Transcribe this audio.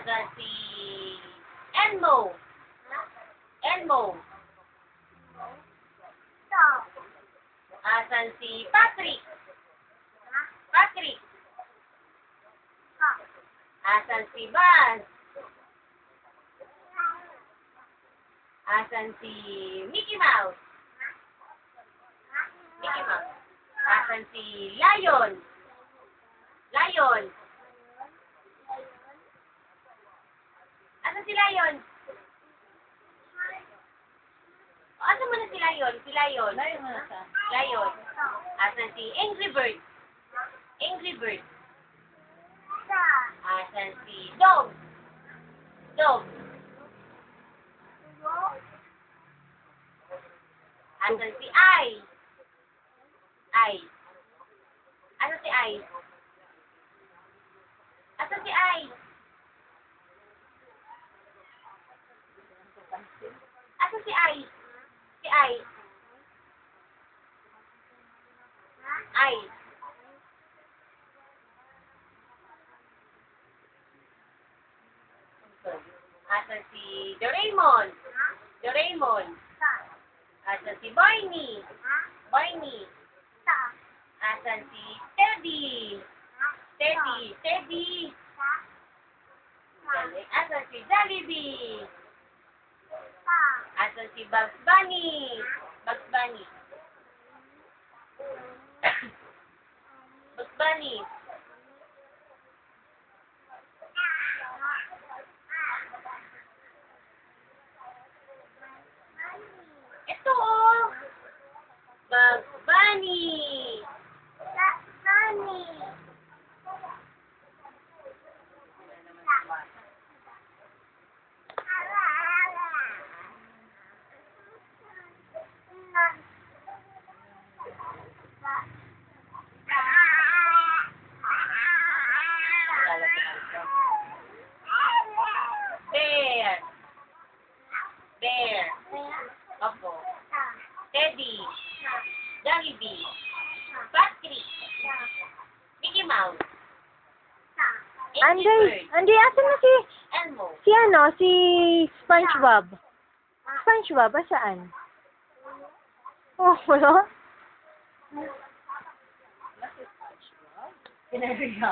Asan si Elmo? Elmo. Asan si Patrick? Patrick. Asan si Buzz? Asan si Mickey Mouse? Mickey Mouse. Asan si Lion? Lion. Asan si Lion? Asan mo na si Lion? Si Lion. Layo mo na siya. Lion. Asan si Angry Bird? Angry Bird. Asan si Dog? Dog. Asan si I? I. Asan si I? Asan si I? Asan si I? Si I. I. Asan si Doraemon? Doraemon. Asan si Barney? Barney. Asan si Teddy? Teddy. Teddy. Asan si Jollibee? Asan si Bugs Bunny? Bugs Bunny. Bugs Bunny. Ito oh. Bugs Bunny. Bear. Bear. Opo. Teddy. Jollibee. Patrick. Mickey Mouse. Andy, Andy, asan na si, Elmo. si SpongeBob? SpongeBob, saan? Oh, wala? Pinariya.